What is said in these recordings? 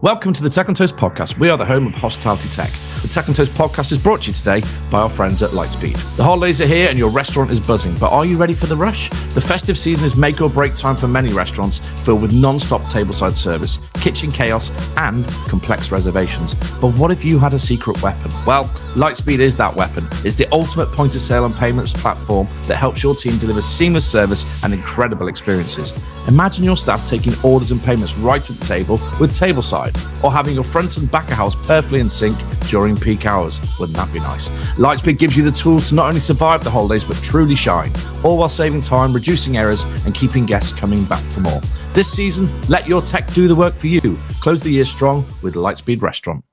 Welcome to the Tech on Toast podcast. We are the home of hospitality tech. The Tech on Toast podcast is brought to you today by our friends at Lightspeed. The holidays are here and your restaurant is buzzing, but are you ready for the rush? The festive season is make or break time for many restaurants, filled with non-stop tableside service, kitchen chaos, and complex reservations. But what if you had a secret weapon? Well, Lightspeed is that weapon. It's the ultimate point of sale and payments platform that helps your team deliver seamless service and incredible experiences. Imagine your staff taking orders and payments right to the table with Tableside, or having your front and back of house perfectly in sync during peak hours. Wouldn't that be nice? Lightspeed gives you the tools to not only survive the holidays, but truly shine, all while saving time, reducing errors, and keeping guests coming back for more. This season, let your tech do the work for you. Close the year strong with Lightspeed Restaurant.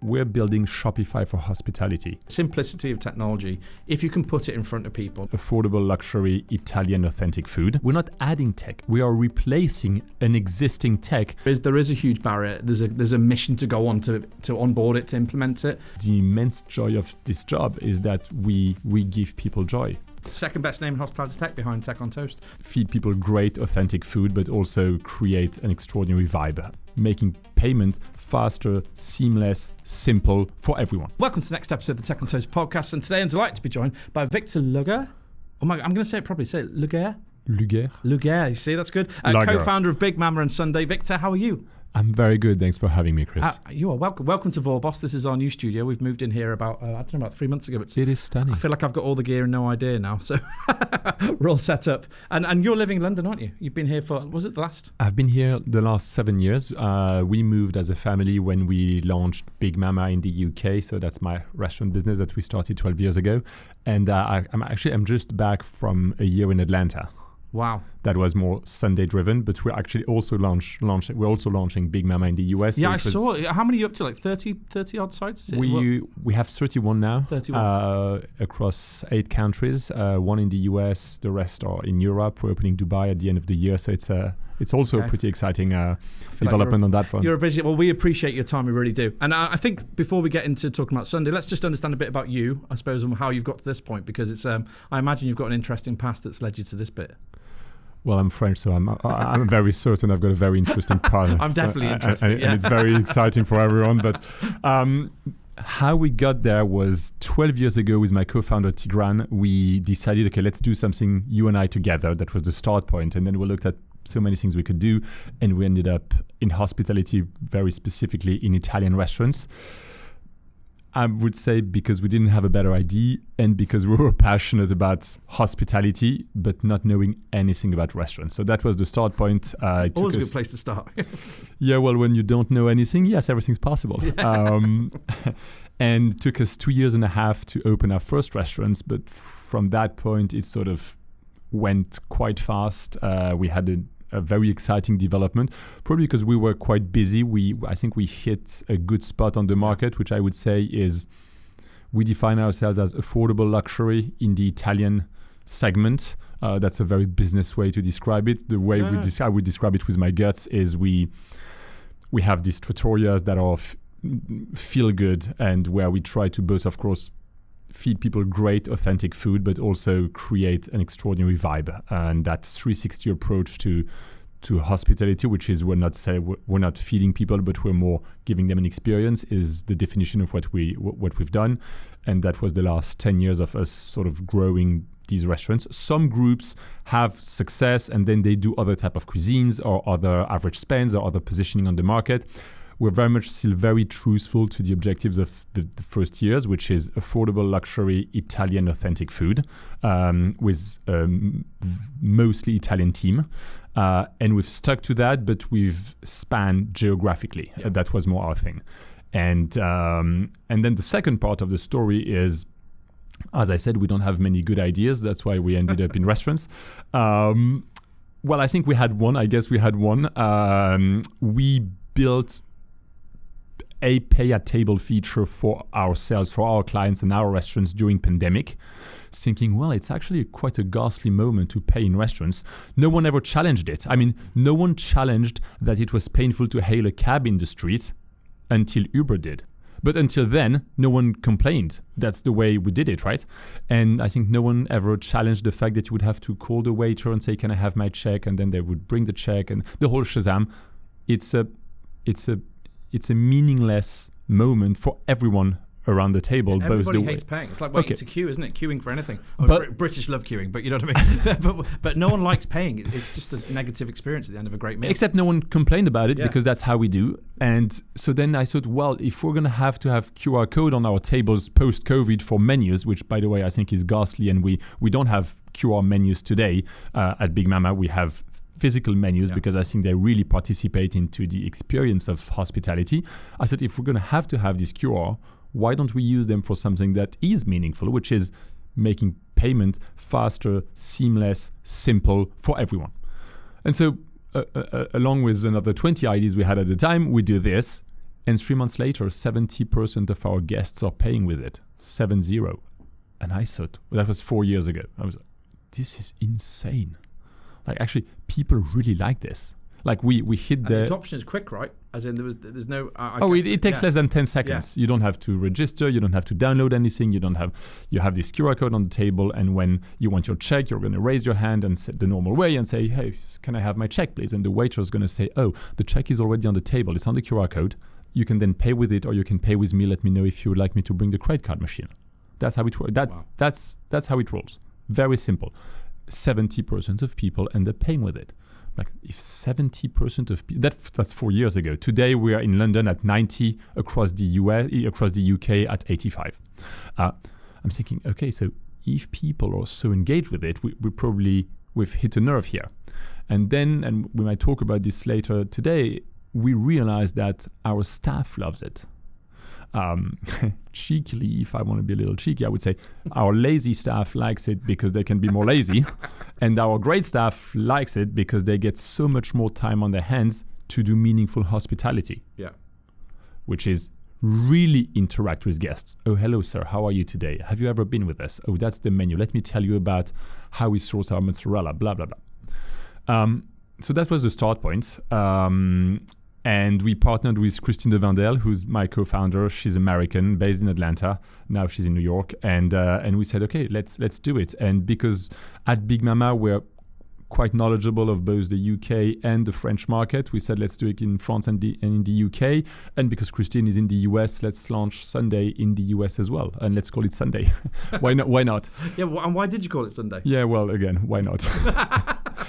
We're building Shopify for hospitality. Simplicity of technology, if you can put it in front of people. Affordable luxury, Italian authentic food. We're not adding tech. We are replacing an existing tech. There is a huge barrier. There's a mission to go on to onboard it, to implement it. The immense joy of this job is that we give people joy. Second best name in hospitality tech behind Tech on Toast. Feed people great authentic food, but also create an extraordinary vibe. Making payment faster, seamless, simple for everyone. Welcome to the next episode of the Tech on Toast podcast, and today I'm delighted to be joined by Victor Lugger. Oh my, I'm going to say it properly. Say it, Lugger. Lugger. You see, that's good. Co-founder of Big Mama and Sunday. Victor, how are you? I'm very good. Thanks for having me, Chris. You are welcome. Welcome to Vorbos. This is our new studio. We've moved in here about 3 months ago. It is stunning. I feel like I've got all the gear and no idea now. So we're all set up. And you're living in London, aren't you? You've been here for, was it the last? I've been here the last 7 years. We moved as a family when we launched Big Mama in the UK. So that's my restaurant business that we started 12 years ago. And I'm just back from a year in Atlanta. Wow. That was more Sunday driven, but we're actually also launching Big Mama in the US. Yeah, so I saw. How many are you up to? Like 30 odd sites? We have 31 now. 31 across 8 countries. One in the US, the rest are in Europe. We're opening Dubai at the end of the year, so it's also a pretty exciting development on that front. You're busy. Well, we appreciate your time. We really do. And I think before we get into talking about Sunday, let's just understand a bit about you, I suppose, and how you've got to this point, because it's. I imagine you've got an interesting past that's led you to this bit. Well, I'm French, so I'm very certain I've got a very interesting part. I'm definitely interested, and it's very exciting for everyone. But how we got there was 12 years ago with my co-founder Tigran. We decided, okay, let's do something, you and I together. That was the start point. And then we looked at so many things we could do. And we ended up in hospitality, very specifically in Italian restaurants. I would say because we didn't have a better idea and because we were passionate about hospitality, but not knowing anything about restaurants. So that was the start point. Always a good place to start. Yeah, well, when you don't know anything, yes, everything's possible. Yeah. And it took us 2.5 years to open our first restaurants. But from that point, it sort of went quite fast. We had a very exciting development, probably because we were quite busy. I think we hit a good spot on the market, which I would say is we define ourselves as affordable luxury in the Italian segment. That's a very business way to describe it. The way I would describe it with my guts is we have these trattorias that are feel good and where we try to both, of course, feed people great authentic food, but also create an extraordinary vibe. And that 360 approach to hospitality, which is we're not feeding people, but we're more giving them an experience, is the definition of what we've done. And that was the last 10 years of us sort of growing these restaurants. Some groups have success and then they do other type of cuisines or other average spends or other positioning on the market. We're very much still very truthful to the objectives of the first years, which is affordable luxury Italian authentic food with mostly Italian team. And we've stuck to that, but we've spanned geographically. Yeah. That was more our thing. And then the second part of the story is, as I said, we don't have many good ideas. That's why we ended up in restaurants. Well, I think we had one. I guess we had one. We built a pay-at-table feature for ourselves, for our clients and our restaurants during pandemic, thinking, well, it's actually quite a ghastly moment to pay in restaurants. No one ever challenged it. I mean, no one challenged that it was painful to hail a cab in the street until Uber did. But until then, no one complained. That's the way we did it, right? And I think no one ever challenged the fact that you would have to call the waiter and say, can I have my check? And then they would bring the check and the whole shazam. It's a it's a meaningless moment for everyone around the table. Everybody hates paying. It's like waiting to queue, isn't it? Queuing for anything. British love queuing, but you know what I mean? but no one likes paying. It's just a negative experience at the end of a great meal. Except no one complained about it because that's how we do. And so then I thought, well, if we're going to have QR code on our tables post-COVID for menus, which, by the way, I think is ghastly, and we don't have QR menus today at Big Mama. We have physical menus because I think they really participate into the experience of hospitality. I said, if we're going to have this QR, why don't we use them for something that is meaningful, which is making payment faster, seamless, simple for everyone? And so along with another 20 ideas we had at the time, we do this. And 3 months later, 70% of our guests are paying with it, 70. And I thought, that was 4 years ago. I was like, this is insane. Like, actually, people really like this. Like we hit the adoption is quick, right? As in there's no. It takes less than 10 seconds. Yeah. You don't have to register. You don't have to download anything. You have this QR code on the table, and when you want your check, you're going to raise your hand and the normal way and say, "Hey, can I have my check, please?" And the waiter is going to say, "Oh, the check is already on the table. It's on the QR code. You can then pay with it, or you can pay with me. Let me know if you would like me to bring the credit card machine." That's how it works. That's how it rolls. Very simple. 70% of people end up paying with it. Like, if 70% of people, that's 4 years ago. Today we are in London at 90, across the US, across the UK at 85. I'm thinking, okay, so if people are so engaged with it, we've hit a nerve here. And we might talk about this later today, we realize that our staff loves it. Cheekily, if I want to be a little cheeky, I would say our lazy staff likes it because they can be more lazy, and our great staff likes it because they get so much more time on their hands to do meaningful hospitality. Yeah, which is really interact with guests. Oh, hello, sir. How are you today? Have you ever been with us? Oh, that's the menu. Let me tell you about how we source our mozzarella. Blah blah blah. So that was the start point. And we partnered with Christine de Vandel, who's my co-founder. She's American, based in Atlanta. Now she's in New York. And we said, okay, let's do it. And because at Big Mama, we're quite knowledgeable of both the UK and the French market, we said, let's do it in France and in the UK. And because Christine is in the US, let's launch Sunday in the US as well. And let's call it Sunday. Why not? Yeah, and why did you call it Sunday? Yeah, well, again, why not?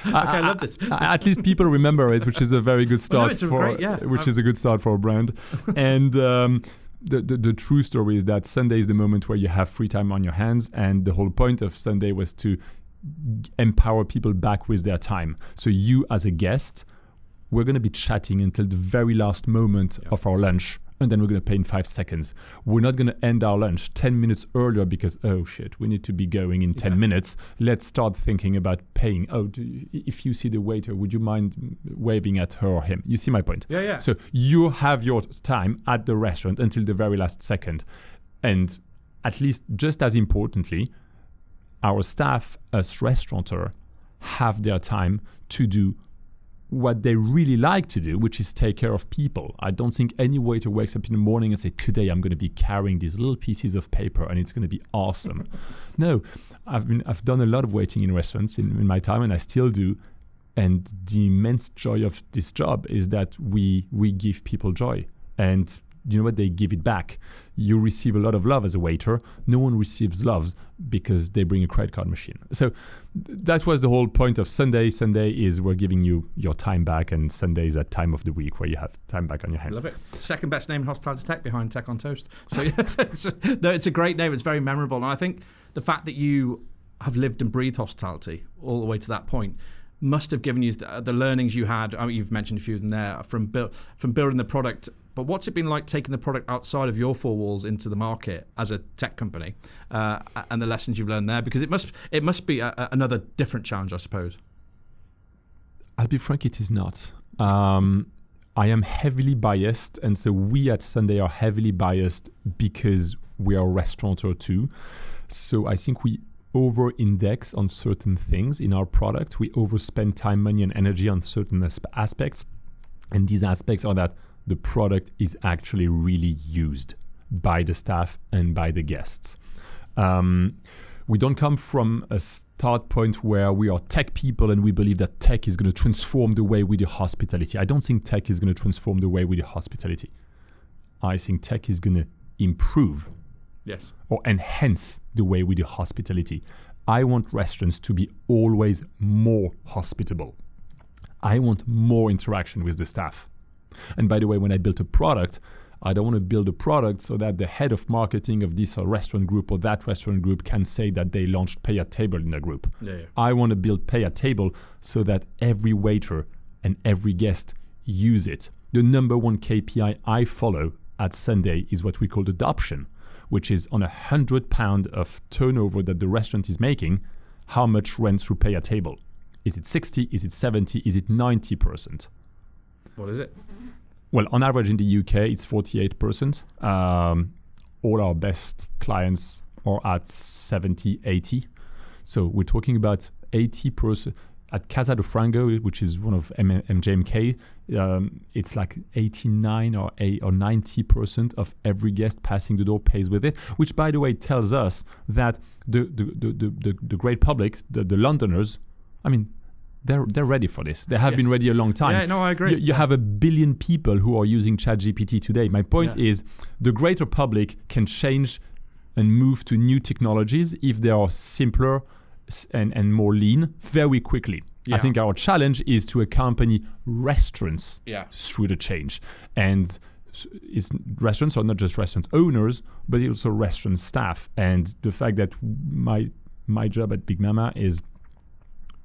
Okay, I love this. At least people remember it, which is a very good start is a good start for a brand. And the true story is that Sunday is the moment where you have free time on your hands, and the whole point of Sunday was to empower people back with their time. So you, as a guest, we're going to be chatting until the very last moment of our lunch, and then we're going to pay in 5 seconds. We're not going to end our lunch 10 minutes earlier because, oh shit, we need to be going in 10 minutes. Let's start thinking about paying. Oh, if you see the waiter, would you mind waving at her or him? You see my point? Yeah. So you have your time at the restaurant until the very last second. And at least just as importantly, our staff as restaurateurs have their time to do what they really like to do, which is take care of people. I don't think any waiter wakes up in the morning and say, today I'm going to be carrying these little pieces of paper and it's going to be awesome. No, I've done a lot of waiting in restaurants in my time, and I still do. And the immense joy of this job is that we give people joy. And you know what? They give it back. You receive a lot of love as a waiter. No one receives love because they bring a credit card machine. So that was the whole point of Sunday. Sunday is we're giving you your time back, and Sunday is that time of the week where you have time back on your hands. Love it. Second best name in hospitality tech behind Tech on Toast. So yes, it's a great name. It's very memorable. And I think the fact that you have lived and breathed hospitality all the way to that point must have given you the learnings you had. I mean, you've mentioned a few of them there from building the product. But what's it been like taking the product outside of your four walls into the market as a tech company, and the lessons you've learned there? Because it must be another different challenge, I suppose. I'll be frank, it is not. I am heavily biased, and so we at Sunday are heavily biased because we are a restaurateur too. So I think we over-index on certain things in our product. We overspend time, money, and energy on certain aspects, and these aspects are that the product is actually really used by the staff and by the guests. We don't come from a start point where we are tech people and we believe that tech is going to transform the way we do hospitality. I don't think tech is going to transform the way we do hospitality. I think tech is going to improve or enhance the way we do hospitality. I want restaurants to be always more hospitable. I want more interaction with the staff. And by the way, when I build a product, I don't want to build a product so that the head of marketing of this restaurant group or that restaurant group can say that they launched Pay at Table in their group. I want to build Pay at Table so that every waiter and every guest use it. The number one KPI I follow at Sunday is what we call adoption, which is on £100 of turnover that the restaurant is making, how much went through Pay at Table? Is it 60? Is it 70? Is it 90%? What is it? Well, on average in the UK, it's 48%. All our best clients are at 70, 80. So we're talking about 80%. At Casa de Frango, which is one of MJMK, it's like 89 or 90% of every guest passing the door pays with it, which, by the way, tells us that the great public, the Londoners, I mean, they're ready for this. They have been ready a long time. Yeah, no, I agree. You have 1 billion people who are using ChatGPT today. My point is the greater public can change and move to new technologies if they are simpler and more lean very quickly. I think our challenge is to accompany restaurants through the change. And it's restaurants are not just restaurant owners, but also restaurant staff. And the fact that my job at Big Mama is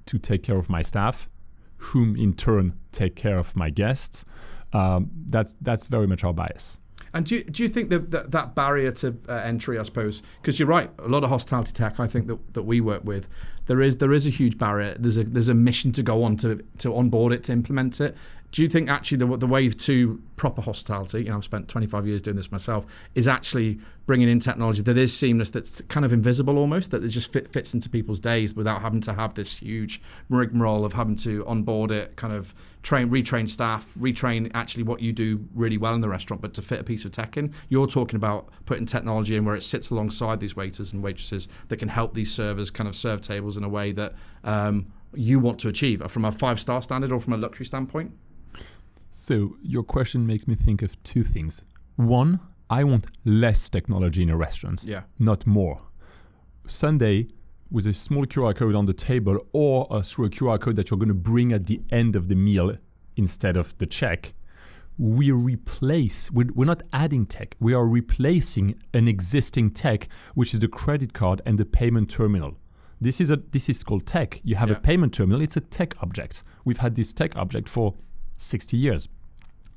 to take care of my staff, whom in turn take care of my guests. That's very much our bias. And do you think that barrier to entry, I suppose, because you're right, a lot of hospitality tech, I think that we work with, there is a huge barrier. There's a mission to go on to onboard it, to implement it. Do you think actually the wave to proper hospitality, I've spent 25 years doing this myself, is actually bringing in technology that is seamless, that's kind of invisible almost, that it just fits into people's days without having to have this huge rigmarole of having to onboard it, kind of retrain staff, retrain actually what you do really well in the restaurant, but to fit a piece of tech in? You're talking about putting technology in where it sits alongside these waiters and waitresses that can help these servers kind of serve tables in a way that you want to achieve from a 5-star standard or from a luxury standpoint? So your question makes me think of two things. One, I want less technology in a restaurant, not more. Sunday, with a small QR code on the table or through a QR code that you're going to bring at the end of the meal instead of the check, we're not adding tech. We are replacing an existing tech, which is the credit card and the payment terminal. This is called tech. You have a payment terminal. It's a tech object. We've had this tech object for 60 years.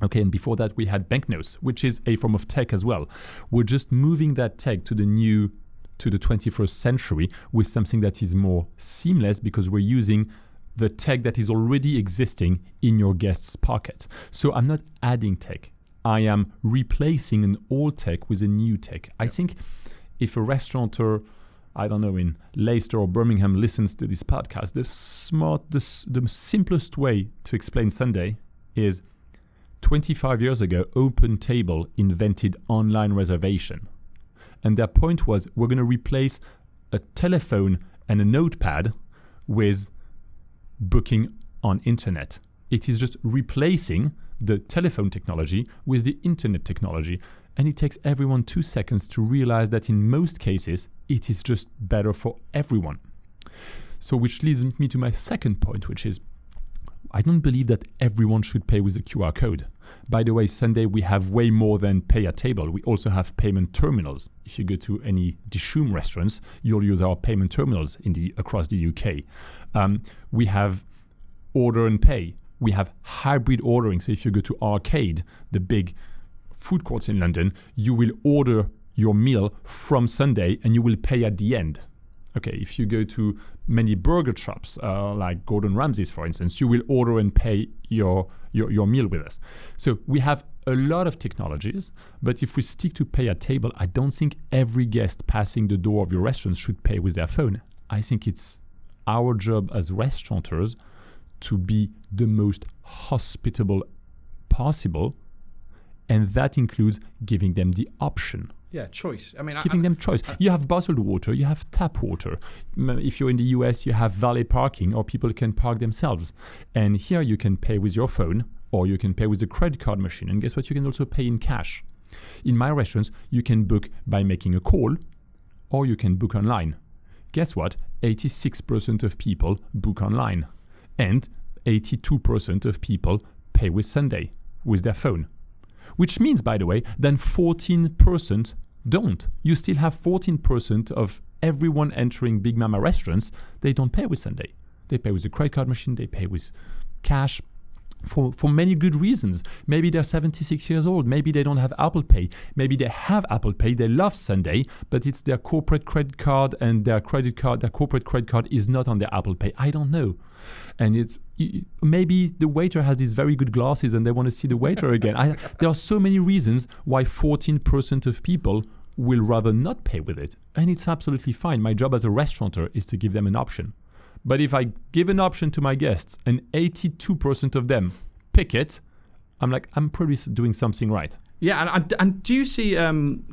Okay, and before that we had banknotes, which is a form of tech as well. We're just moving that tech to the 21st century with something that is more seamless because we're using the tech that is already existing in your guest's pocket. So I'm not adding tech. I am replacing an old tech with a new tech. I think if a restaurateur, I don't know, in Leicester or Birmingham listens to this podcast, the simplest way to explain Sunday is 25 years ago, OpenTable invented online reservation. And their point was, we're going to replace a telephone and a notepad with booking on internet. It is just replacing the telephone technology with the internet technology. And it takes everyone 2 seconds to realize that in most cases, it is just better for everyone. So which leads me to my second point, which is, I don't believe that everyone should pay with a QR code. By the way, Sunday we have way more than Pay at Table. We also have payment terminals. If you go to any Dishoom restaurants, you'll use our payment terminals across the UK. We have order and pay. We have hybrid ordering. So if you go to Arcade, the big food courts in London, you will order your meal from Sunday and you will pay at the end. Okay, if you go to many burger shops, like Gordon Ramsay's, for instance, you will order and pay your meal with us. So we have a lot of technologies, but if we stick to Pay at Table, I don't think every guest passing the door of your restaurant should pay with their phone. I think it's our job as restaurateurs to be the most hospitable possible, and that includes giving them the option. Yeah, choice. I mean, giving them choice. You have bottled water, you have tap water. If you're in the US, you have valet parking, or people can park themselves. And here you can pay with your phone, or you can pay with a credit card machine. And guess what? You can also pay in cash. In my restaurants, you can book by making a call, or you can book online. Guess what? 86% of people book online. And 82% of people pay with Sunday, with their phone. Which means, by the way, then 14% don't. You still have 14% of everyone entering Big Mama restaurants, they don't pay with Sunday. They pay with a credit card machine, they pay with cash for many good reasons. Maybe they're 76 years old, maybe they don't have Apple Pay, maybe they have Apple Pay, they love Sunday, but it's their corporate credit card and their corporate credit card is not on their Apple Pay. I don't know. And maybe the waiter has these very good glasses and they want to see the waiter again. There are so many reasons why 14% of people will rather not pay with it. And it's absolutely fine. My job as a restaurateur is to give them an option. But if I give an option to my guests and 82% of them pick it, I'm like, I'm probably doing something right. Yeah, and do you see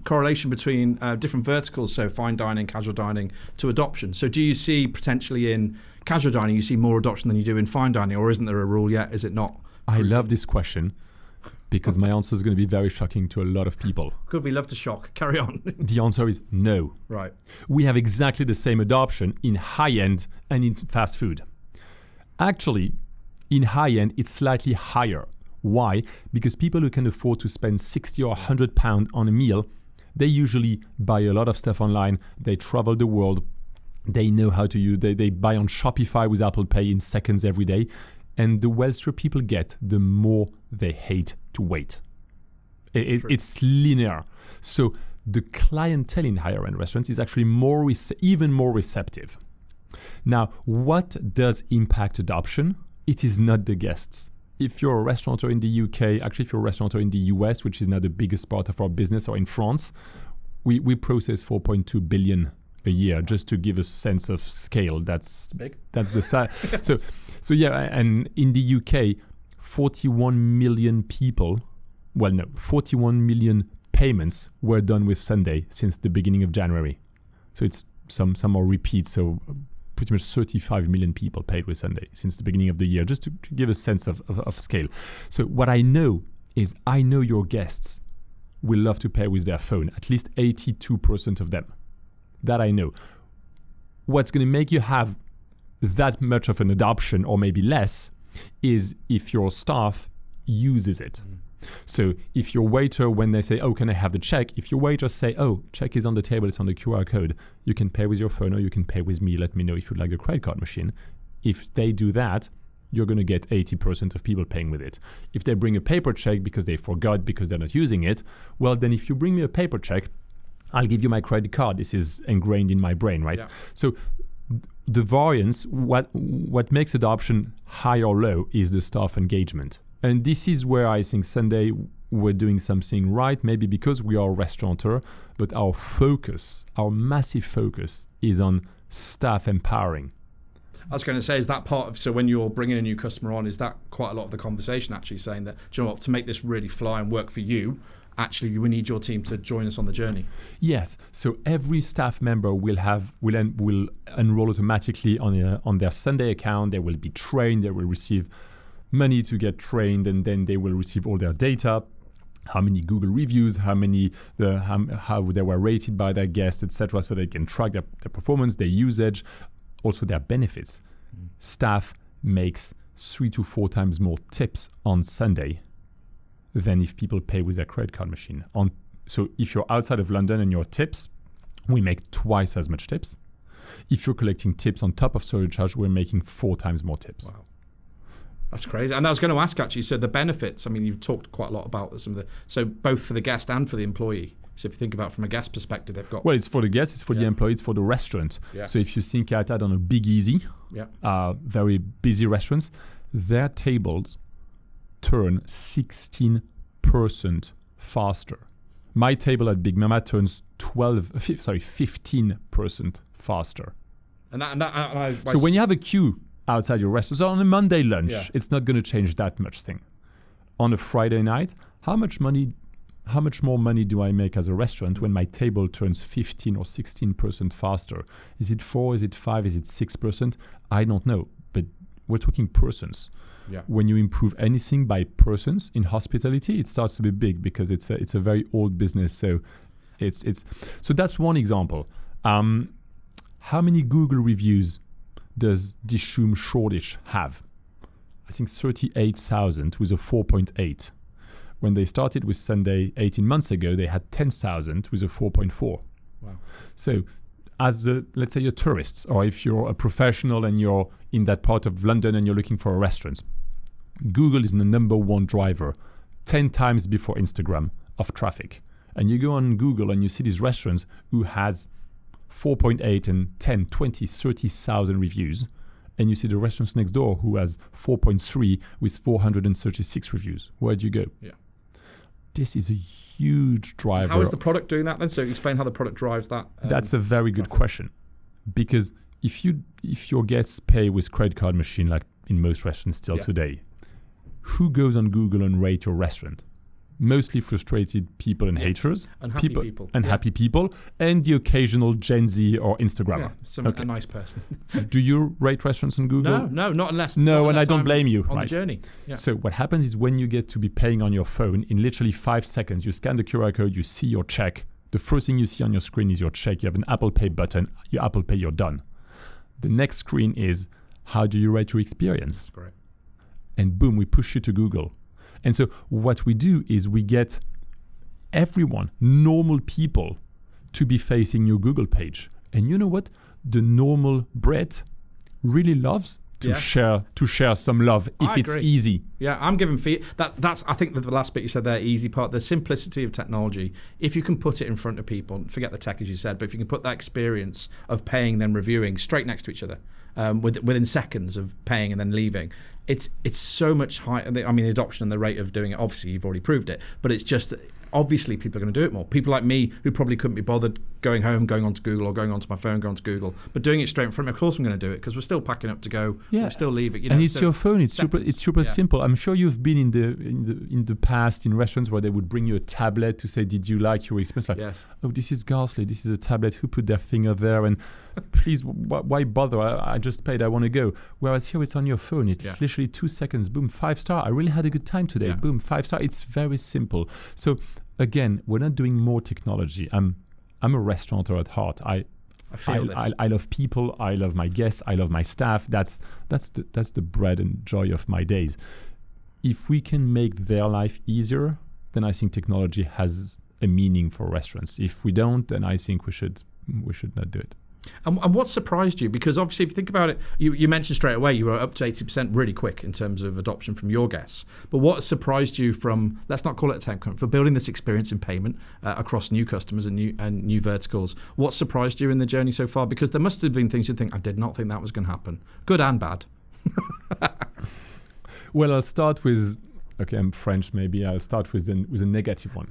correlation between different verticals, so fine dining, casual dining, to adoption? So do you see potentially in casual dining, you see more adoption than you do in fine dining, or isn't there a rule yet? Is it not? I love this question because my answer is going to be very shocking to a lot of people. Good, we love to shock. Carry on. The answer is no. Right. We have exactly the same adoption in high-end and in fast food. Actually, in high-end, it's slightly higher. Why? Because people who can afford to spend 60 or 100 pounds on a meal, they usually buy a lot of stuff online. They travel the world. They know how to use, they buy on Shopify with Apple Pay in seconds every day. And the wealthier people get, the more they hate to wait. It's linear. So the clientele in higher end restaurants is actually even more receptive. Now, what does impact adoption? It is not the guests. If you're a restaurateur in the UK, actually if you're a restaurateur in the US, which is now the biggest part of our business, or in France, we process 4.2 billion a year, just to give a sense of scale. That's big. That's the size. So yeah, and in the UK, 41 million 41 million payments were done with Sunday since the beginning of January. So it's some more repeats. So pretty much 35 million people paid with Sunday since the beginning of the year, just to give a sense of scale. So what I know is I know your guests will love to pay with their phone, at least 82% of them. That I know. What's going to make you have that much of an adoption, or maybe less, is if your staff uses it. So if your waiter, when they say, oh, can I have the check? If your waiter say, oh, check is on the table, it's on the QR code, you can pay with your phone or you can pay with me. Let me know if you'd like the credit card machine. If they do that, you're going to get 80% of people paying with it. If they bring a paper check because they forgot, because they're not using it, well, then if you bring me a paper check, I'll give you my credit card. This is ingrained in my brain, right? Yeah. So the variance, what makes adoption high or low is the staff engagement. And this is where I think Sunday we're doing something right, maybe because we are a restaurateur, but our massive focus is on staff empowering. I was going to say, is that part of, so when you're bringing a new customer on, is that quite a lot of the conversation actually saying that, do you know what, to make this really fly and work for you, actually we need your team to join us on the journey? Yes. So every staff member will enroll automatically on their Sunday account. They will be trained. They will receive money to get trained, and then they will receive all their data, how many Google reviews, how they were rated by their guests, etc., so they can track their performance, their usage, also their benefits. Staff makes 3 to 4 times more tips on Sunday than if people pay with their credit card machine. So if you're outside of London and your tips, we make twice as much tips. If you're collecting tips on top of surcharge, we're making 4 times more tips. Wow. That's crazy. And I was going to ask, actually, so the benefits, I mean, you've talked quite a lot about some of so both for the guest and for the employee. So if you think about from a guest perspective, they've got... Well, it's for the guest, it's for the employee, it's for the restaurant. Yeah. So if you think at on a Big Easy, very busy restaurants, their tables turn 16% faster. My table at Big Mama turns 15% faster. So when you have a queue outside your restaurant, so on a Monday lunch, it's not going to change that much thing. On a Friday night, how much money how much more money do I make as a restaurant when my table turns 15 or 16% faster? Is it 4? Is it 5? Is it 6%? I don't know. But we're talking persons. Yeah. When you improve anything by persons in hospitality, it starts to be big because it's a very old business. So so that's one example. How many Google reviews does Dishoom Shoreditch have? I think 38,000 with a 4.8. When they started with Sunday 18 months ago, they had 10,000 with a 4.4. Wow. So as let's say you're tourists, or if you're a professional and you're in that part of London and you're looking for a restaurant, Google is the number one driver, 10 times before Instagram, of traffic. And you go on Google and you see these restaurants who has 4.8 and 10, 20, 30,000 reviews. And you see the restaurants next door who has 4.3 with 436 reviews. Where do you go? Yeah. This is a huge driver. How is the product doing that then? So explain how the product drives that. That's a very good question. Because if your guests pay with credit card machine, like in most restaurants still today, who goes on Google and rate your restaurant? Mostly frustrated people and haters. Unhappy people. Unhappy people. And the occasional Gen Z or Instagrammer. A nice person. Do you rate restaurants on Google? No, not unless. No, and I don't I'm blame you. On the journey. Yeah. So what happens is when you get to be paying on your phone, in literally 5 seconds, you scan the QR code, you see your check. The first thing you see on your screen is your check. You have an Apple Pay button. You Apple Pay, you're done. The next screen is, how do you rate your experience? Correct. And boom, we push you to Google. And so what we do is we get everyone, normal people, to be facing your Google page. And you know what? The normal Brit really loves to share some love if it's easy. Yeah, I'm giving that's I think the last bit you said there, easy part, the simplicity of technology. If you can put it in front of people, forget the tech as you said, but if you can put that experience of paying then reviewing straight next to each other, within seconds of paying and then leaving, it's so much higher. I mean, the adoption and the rate of doing it, obviously you've already proved it, but it's just obviously people are going to do it more. People like me who probably couldn't be bothered going home, going onto Google, or going onto my phone, going to Google, but doing it straight in front of me. Of course I'm going to do it because we're still packing up to go. Yeah. We're still leaving. And it's your phone. It's super simple. I'm sure you've been in the past in restaurants where they would bring you a tablet to say, did you like your experience? Like, yes. Oh, this is ghastly. This is a tablet. Who put their finger there? And please, why bother? I just paid. I want to go. Whereas here it's on your phone. It's literally 2 seconds. Boom, 5-star. I really had a good time today. Boom, 5-star. It's very simple. So again, we're not doing more technology. I'm a restaurateur at heart. I love people. I love my guests. I love my staff. That's the bread and joy of my days. If we can make their life easier, then I think technology has a meaning for restaurants. If we don't, then I think we should not do it. And what surprised you? Because obviously, if you think about it, you mentioned straight away you were up to 80% really quick in terms of adoption from your guests. But what surprised you from, let's not call it a tech company, for building this experience in payment across new customers and new verticals? What surprised you in the journey so far? Because there must have been things you'd think, I did not think that was going to happen, good and bad. Well, I'll start with, okay, I'm French, maybe I'll start with a negative one.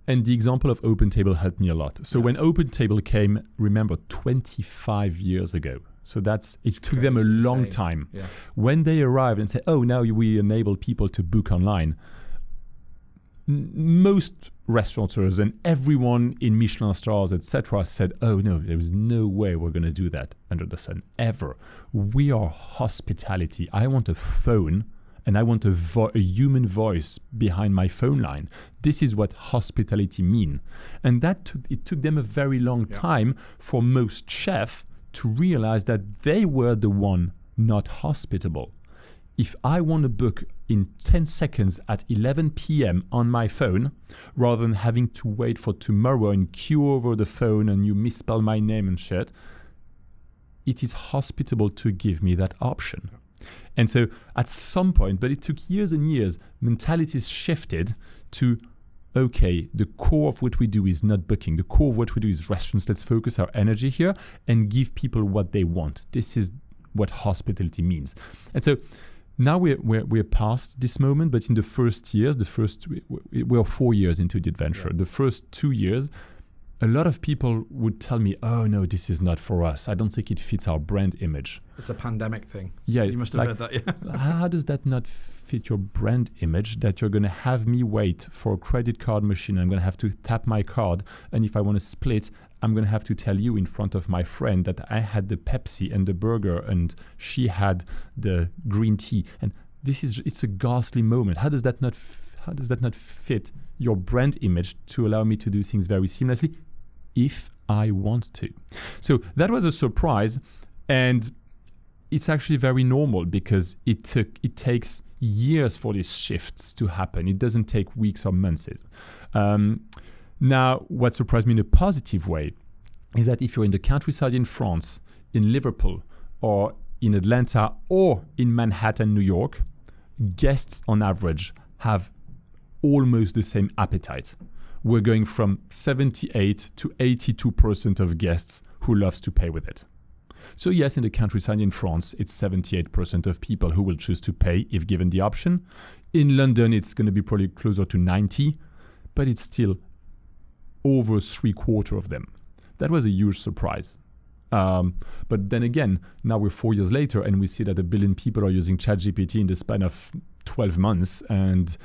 And the example of OpenTable helped me a lot. So when OpenTable came, remember, 25 years ago. So it took them a long time. Yeah. When they arrived and said, oh, now we enable people to book online, most restaurateurs and everyone in Michelin stars, etc., said, oh, no, there is no way we're going to do that under the sun, ever. We are hospitality. I want a phone. And I want a human voice behind my phone line. This is what hospitality mean. And it took them a very long time for most chefs to realize that they were the one not hospitable. If I want to book in 10 seconds at 11 p.m. on my phone, rather than having to wait for tomorrow and queue over the phone and you misspell my name and shit, it is hospitable to give me that option. And so at some point, but it took years and years, mentalities shifted to, okay, the core of what we do is not booking. The core of what we do is restaurants. Let's focus our energy here and give people what they want. This is what hospitality means. And so now we're past this moment, but in the first years, we're 4 years into the adventure. Yeah. The first 2 years, a lot of people would tell me, oh no, this is not for us. I don't think it fits our brand image. It's a pandemic thing. Yeah. You must have heard that, yeah. How does that not fit your brand image, that you're going to have me wait for a credit card machine? I'm going to have to tap my card. And if I want to split, I'm going to have to tell you in front of my friend that I had the Pepsi and the burger and she had the green tea. And it's a ghastly moment. How does that not fit your brand image to allow me to do things very seamlessly if I want to? So that was a surprise, and it's actually very normal because it takes years for these shifts to happen. It doesn't take weeks or months. Now, what surprised me in a positive way is that if you're in the countryside in France, in Liverpool, or in Atlanta, or in Manhattan, New York, guests on average have almost the same appetite. We're going from 78 to 82% of guests who loves to pay with it. So yes, in the countryside in France, it's 78% of people who will choose to pay if given the option. In London, it's going to be probably closer to 90, but it's still over 3/4 of them. That was a huge surprise. But then again, now we're 4 years later and we see that 1 billion people are using ChatGPT in the span of 12 months. And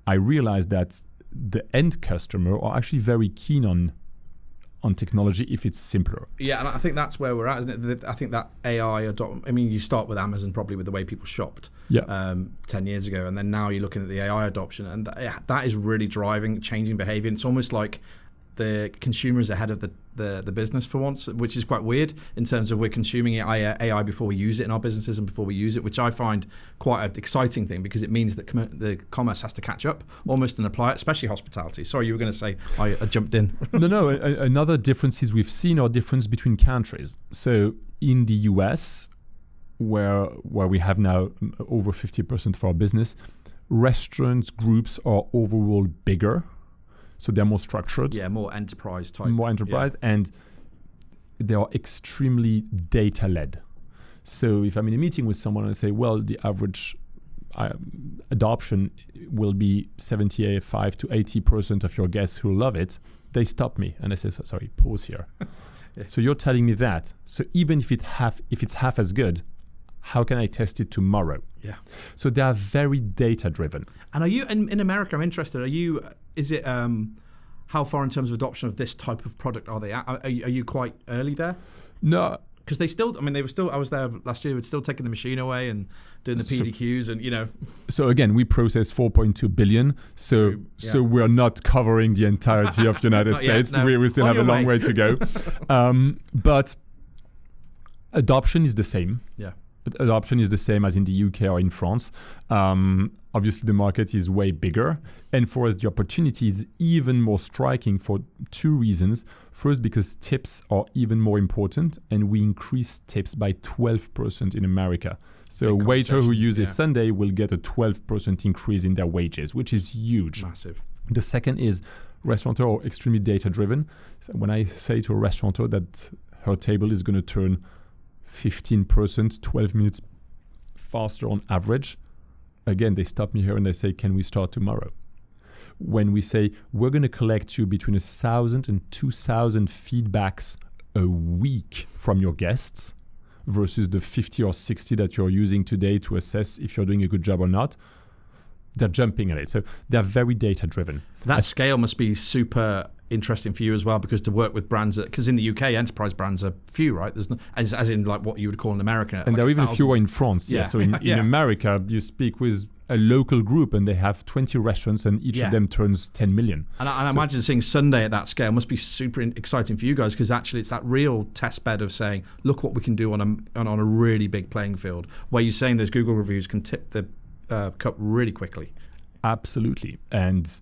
I realized that the end customer are actually very keen on technology if it's simpler. Yeah, and I think that's where we're at, isn't it? I think that AI, you start with Amazon probably with the way people shopped 10 years ago, and then now you're looking at the AI adoption, and that is really changing behavior. It's almost like the consumer is ahead of the business for once, which is quite weird in terms of we're consuming AI before we use it in our businesses and before we use it, which I find quite an exciting thing because it means that the commerce has to catch up almost and apply it, especially hospitality. Sorry, you were going to say I jumped in. No. Another difference is we've seen our difference between countries. So in the US, where we have now over 50% of our business, restaurants groups are overall bigger. So they're more structured. Yeah, more enterprise type. And they are extremely data-led. So if I'm in a meeting with someone and I say, well, the average adoption will be 75 to 80% of your guests who love it, they stop me and I say, sorry, pause here. Yeah. So you're telling me that. So even if it's half as good, how can I test it tomorrow? Yeah. So they are very data-driven. And are you in America? I'm interested. Is it how far in terms of adoption of this type of product are they at? Are you quite early there? No, because they were still. I was there last year. They were still taking the machine away and doing the PDQs and So again, we process 4.2 billion. So we're not covering the entirety of the United States. No. We still have a long way to go. But adoption is the same. Yeah. Adoption is the same as in the UK or in France. Obviously, the market is way bigger. And for us, the opportunity is even more striking for two reasons. First, because tips are even more important, and we increase tips by 12% in America. So a waiter who uses Sunday will get a 12% increase in their wages, which is huge. Massive. The second is restaurateurs are extremely data-driven. So when I say to a restaurateur that her table is going to turn 15%, 12 minutes faster on average, again, they stop me here and they say, can we start tomorrow? When we say, we're going to collect you between 1,000 and 2,000 feedbacks a week from your guests versus the 50 or 60 that you're using today to assess if you're doing a good job or not, they're jumping at it. So they're very data-driven. That scale must be super interesting for you as well, because to work with brands because in the UK enterprise brands are few, right? There's no, as in like what you would call in America, and like there are even thousands. fewer in France. Yeah. So in America, you speak with a local group and they have 20 restaurants and each of them turns 10 million. And I imagine seeing Sunday at that scale must be super exciting for you guys, because actually it's that real test bed of saying, look what we can do on a really big playing field, where you're saying those Google reviews can tip the cup really quickly. Absolutely. And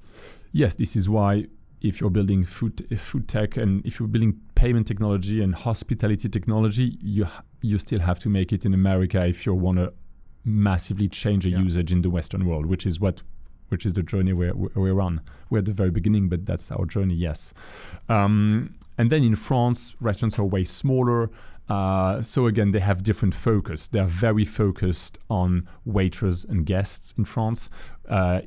yes, this is why if you're building food tech and if you're building payment technology and hospitality technology, you still have to make it in America if you want to massively change the usage in the Western world, which is the journey we're on. We're at the very beginning, but that's our journey, yes. And then in France, restaurants are way smaller. So again, they have different focus. They're very focused on waiters and guests in France.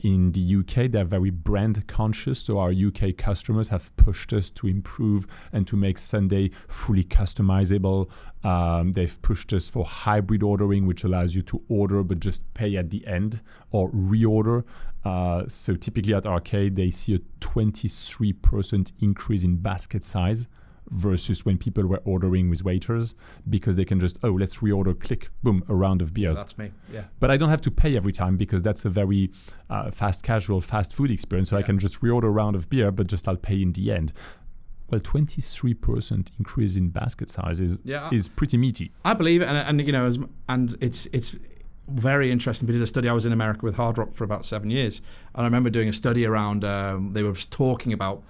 In the UK, they're very brand conscious. So our UK customers have pushed us to improve and to make Sunday fully customizable. They've pushed us for hybrid ordering, which allows you to order but just pay at the end or reorder. So typically at Arcade, they see a 23% increase in basket size versus when people were ordering with waiters, because they can just, let's reorder, click, boom, a round of beers. That's me, yeah. But I don't have to pay every time, because that's a very fast casual, fast food experience. So I can just reorder a round of beer, but just I'll pay in the end. Well, 23% increase in basket size is pretty meaty. I believe it, and you know, and it's very interesting. We did a study. I was in America with Hard Rock for about 7 years, and I remember doing a study around. They were talking about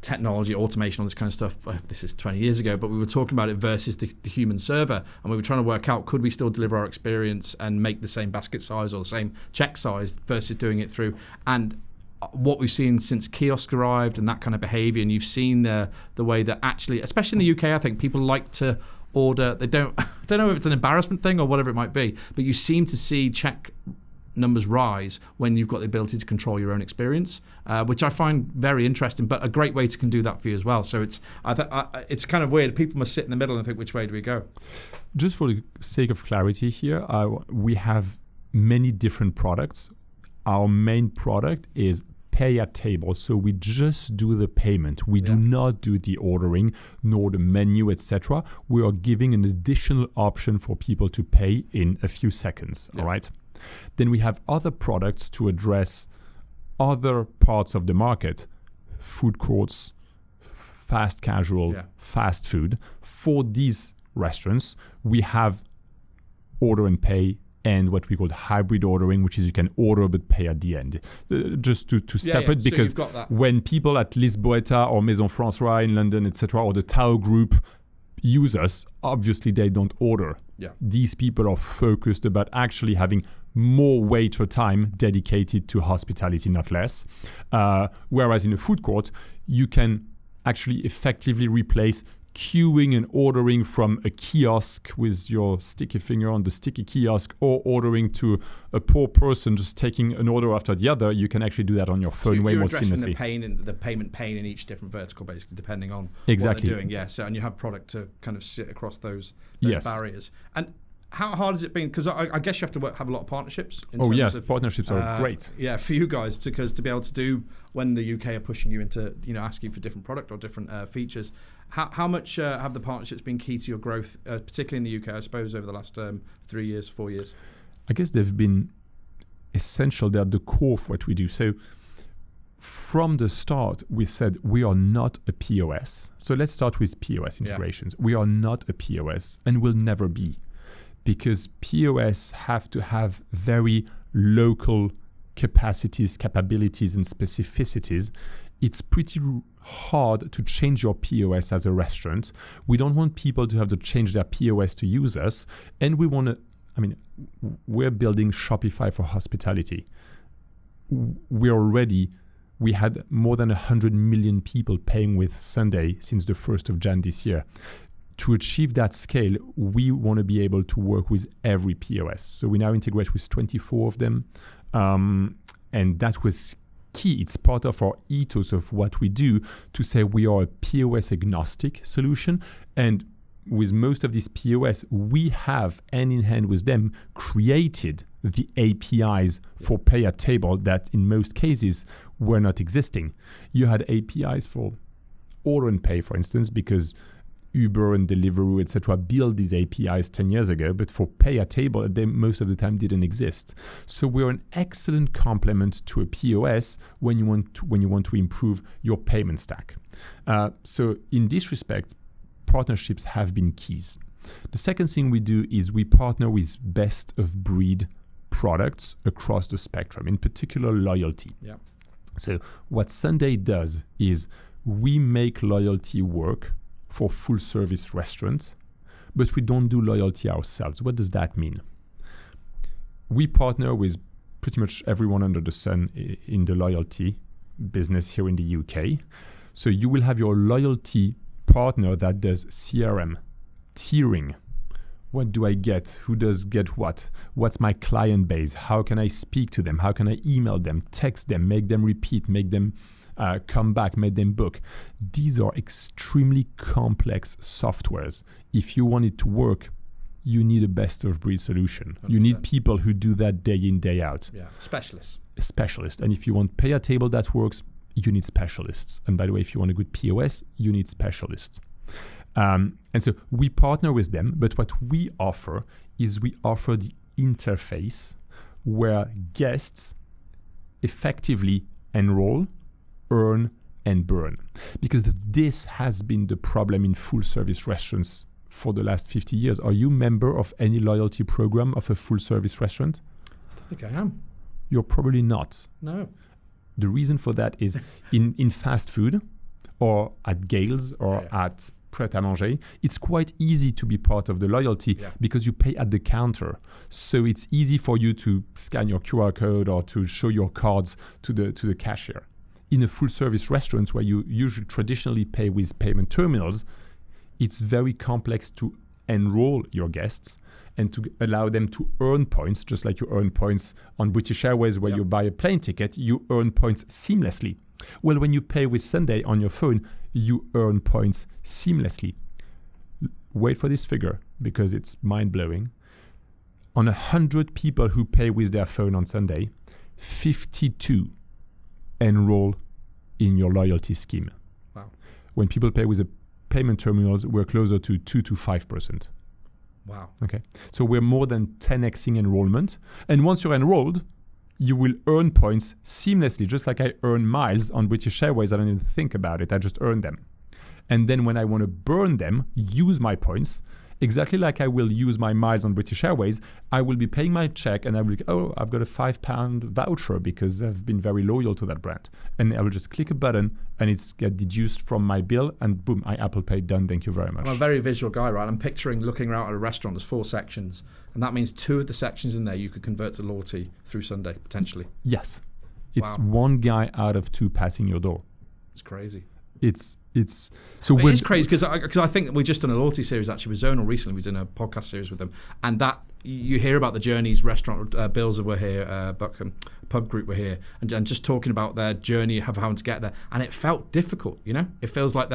technology, automation, all this kind of stuff. This is 20 years ago, but we were talking about it versus the human server, and we were trying to work out, could we still deliver our experience and make the same basket size or the same check size versus doing it through. And what we've seen since kiosk arrived and that kind of behavior, and you've seen the way that actually, especially in the UK, I think people like to order. They don't, I don't know if it's an embarrassment thing or whatever it might be, but you seem to see check numbers rise when you've got the ability to control your own experience, which I find very interesting, but a great way to can do that for you as well. So it's kind of weird. People must sit in the middle and think, which way do we go? Just for the sake of clarity here, we have many different products. Our main product is pay at table. So we just do the payment. We do not do the ordering, nor the menu, etc. We are giving an additional option for people to pay in a few seconds. All right. Then we have other products to address other parts of the market, food courts, fast casual, fast food. For these restaurants, we have order and pay and what we call hybrid ordering, which is you can order but pay at the end. Just to separate, so because when people at Lisboeta or Maison François in London, etc., or the Tao Group use us, obviously they don't order. These people are focused about actually having more waiter time dedicated to hospitality, not less. Whereas in a food court, you can actually effectively replace queuing and ordering from a kiosk with your sticky finger on the sticky kiosk, or ordering to a poor person just taking an order after the other. You can actually do that on your phone way more seamlessly. The payment pain in each different vertical, basically, depending on what they're doing. So, and you have product to kind of sit across those barriers. And how hard has it been? Because I guess you have to have a lot of partnerships. Partnerships are great. Yeah, for you guys, because to be able to do when the UK are pushing you into, asking for different product or different features. How much have the partnerships been key to your growth, particularly in the UK, I suppose, over the last 3 years, 4 years? I guess they've been essential. They're the core of what we do. So from the start, we said we are not a POS. So let's start with POS integrations. We are not a POS and will never be, because POS have to have very local capacities, capabilities, and specificities. It's pretty hard to change your POS as a restaurant. We don't want people to have to change their POS to use us. And we want to, we're building Shopify for hospitality. We had more than 100 million people paying with Sunday since the 1st of Jan this year. To achieve that scale, we want to be able to work with every POS. So we now integrate with 24 of them. And that was key. It's part of our ethos of what we do, to say we are a POS agnostic solution. And with most of these POS, we have, hand in hand with them, created the APIs for pay at table that in most cases were not existing. You had APIs for order and pay, for instance, because Uber and Deliveroo, etc., built these APIs 10 years ago, but for pay at table, they most of the time didn't exist. So we're an excellent complement to a POS when you want to improve your payment stack. So in this respect, partnerships have been keys. The second thing we do is we partner with best of breed products across the spectrum, in particular loyalty. So what Sunday does is we make loyalty work for full service restaurants, but we don't do loyalty ourselves. What does that mean? We partner with pretty much everyone under the sun in the loyalty business here in the UK. So you will have your loyalty partner that does CRM, tiering. What do I get? Who does get what? What's my client base? How can I speak to them? How can I email them, text them, make them repeat, make them come back, make them book? These are extremely complex softwares. If you want it to work, you need a best of breed solution. 100%. You need people who do that day in, day out. Yeah, specialists. And if you want pay a table that works, you need specialists. And by the way, if you want a good POS, you need specialists. And so we partner with them, but what we offer is we offer the interface where guests effectively enroll, earn, and burn. Because this has been the problem in full service restaurants for the last 50 years. Are you a member of any loyalty program of a full service restaurant? I don't think I am. You're probably not. No. The reason for that is in fast food or at Gales or at Pret-a-Manger, it's quite easy to be part of the loyalty because you pay at the counter. So it's easy for you to scan your QR code or to show your cards to the cashier. In a full service restaurant where you usually traditionally pay with payment terminals, it's very complex to enroll your guests and to allow them to earn points, just like you earn points on British Airways where you buy a plane ticket, you earn points seamlessly. Well, when you pay with Sunday on your phone, you earn points seamlessly. Wait for this figure because it's mind-blowing. On 100 people who pay with their phone on Sunday, 52 enroll in your loyalty scheme. Wow. When people pay with the payment terminals, we're closer to 2 to 5%. Wow. Okay. So we're more than 10xing enrollment. And once you're enrolled, you will earn points seamlessly, just like I earn miles on British Airways. I don't even think about it. I just earn them. And then when I want to burn them, use my points, exactly like I will use my miles on British Airways, I will be paying my check and I will go, I've got a £5 voucher because I've been very loyal to that brand. And I will just click a button and it's get deduced from my bill and boom, I Apple Pay, done. Thank you very much. I'm a very visual guy, right? I'm picturing looking around at a restaurant, there's 4 sections. And that means 2 of the sections in there you could convert to loyalty through Sunday, potentially. Yes. It's one guy out of 2 passing your door. It's crazy. It's crazy because I think we've just done a loyalty series actually with Zonal recently. We've done a podcast series with them, and that you hear about the journeys. Restaurant Bills were here, Pub Group were here, and just talking about their journey of having to get there, and it felt difficult. You know, it feels like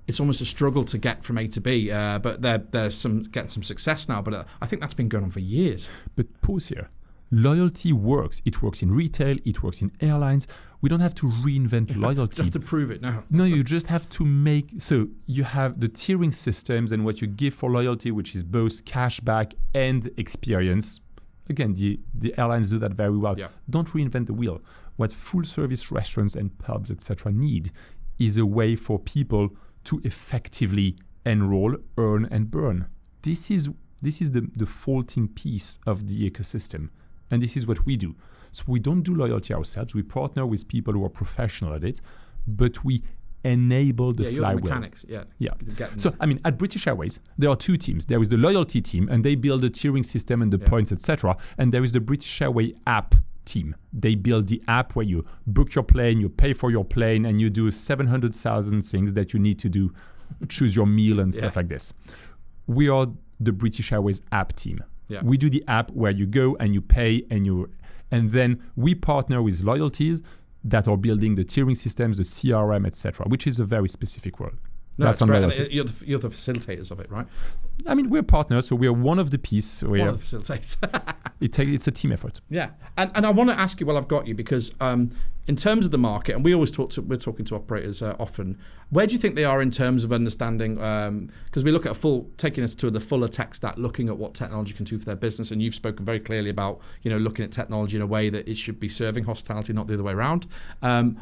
it's almost a struggle to get from A to B, but they're getting some success now. But I think that's been going on for years. But pause here. Loyalty works. It works in retail. It works in airlines. We don't have to reinvent loyalty. You have to prove it now. No, you just have to make... So you have the tiering systems and what you give for loyalty, which is both cashback and experience. Again, the airlines do that very well. Yeah. Don't reinvent the wheel. What full service restaurants and pubs, etc., need is a way for people to effectively enroll, earn, and burn. This is the faulting piece of the ecosystem. And this is what we do. So we don't do loyalty ourselves. We partner with people who are professional at it, but we enable the flywheel. The mechanics, yeah. So, I mean, at British Airways, there are 2 teams. There is the loyalty team, and they build the tiering system and the points, etc. And there is the British Airways app team. They build the app where you book your plane, you pay for your plane, and you do 700,000 things that you need to do, choose your meal and stuff like this. We are the British Airways app team. Yeah. We do the app where you go and you pay and then we partner with loyalties that are building the tiering systems, the CRM, etc., which is a very specific world. No, that's on loyalty. You're the facilitators of it, right? I mean, we're partners, so we are one of the pieces. One of the facilitators. It's a team effort. Yeah, and I want to ask you while I've got you, because in terms of the market, and we're talking to operators often, where do you think they are in terms of understanding? Because we look at taking us to the fuller tech stack, looking at what technology can do for their business, and you've spoken very clearly about looking at technology in a way that it should be serving hospitality, not the other way around.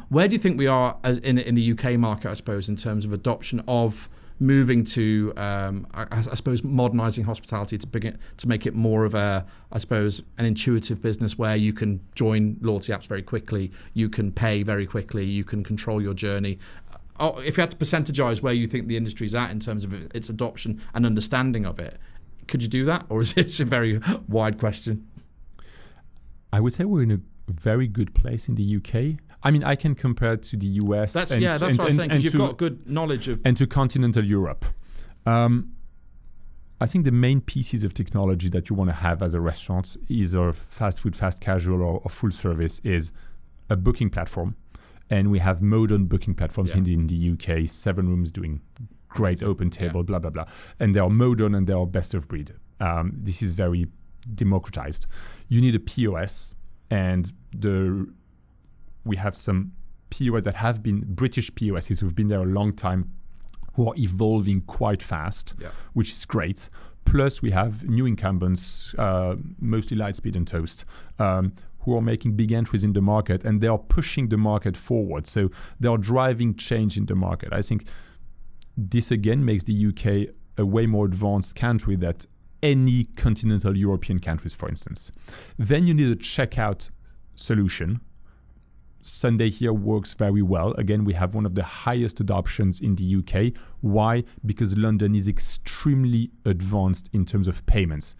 Where do you think we are as in the UK market, I suppose, in terms of adoption of moving to, I suppose, modernising hospitality to make it more of an intuitive business where you can join loyalty apps very quickly, you can pay very quickly, you can control your journey. If you had to percentage-wise where you think the industry's at in terms of its adoption and understanding of it, could you do that? Or is it a very wide question? I would say we're in a very good place in the UK. I mean, I can compare it to the US. That's what I was saying, because you've got good knowledge of... And to continental Europe. I think the main pieces of technology that you want to have as a restaurant, either fast food, fast casual, or full service, is a booking platform. And we have modern booking platforms in the UK, 7 rooms doing great open table, blah, blah, blah. And they are modern and they are best of breed. This is very democratized. You need a POS, and we have some POS that have been British POSs who've been there a long time, who are evolving quite fast, which is great. Plus, we have new incumbents, mostly Lightspeed and Toast, who are making big entries in the market, and they are pushing the market forward. So they are driving change in the market. I think this again makes the UK a way more advanced country than any continental European countries, for instance. Then you need a checkout solution. Sunday here works very well. Again, we have one of the highest adoptions in the UK. Why? Because London is extremely advanced in terms of payments.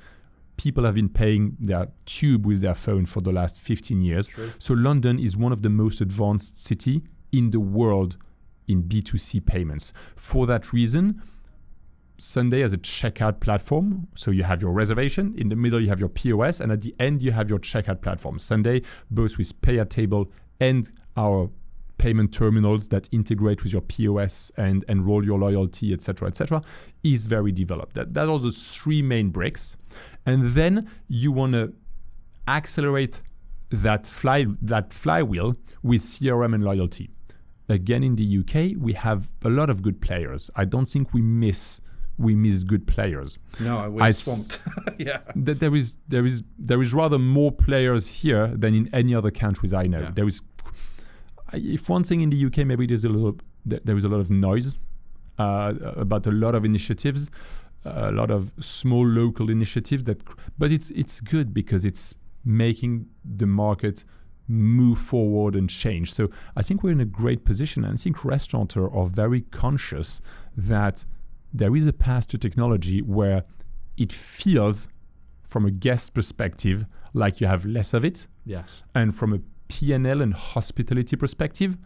People have been paying their tube with their phone for the last 15 years. True. So London is one of the most advanced city in the world in B2C payments. For that reason, Sunday as a checkout platform. So you have your reservation, in the middle you have your POS, and at the end you have your checkout platform. Sunday, both with pay at table and our payment terminals that integrate with your POS and enroll your loyalty, etc., is very developed. That are the 3 main bricks. And then you want to accelerate that flywheel with CRM and loyalty. Again, in the UK, we have a lot of good players. I don't think we miss good players. No, we're swamped. There is rather more players here than in any other countries I know. There is, if one thing in the UK, maybe there is a lot of noise about a lot of initiatives, a lot of small local initiatives but it's good because it's making the market move forward and change. So I think we're in a great position, and I think restaurateurs are very conscious that there is a path to technology where it feels, from a guest perspective, like you have less of it. Yes. And from a P&L and hospitality perspective,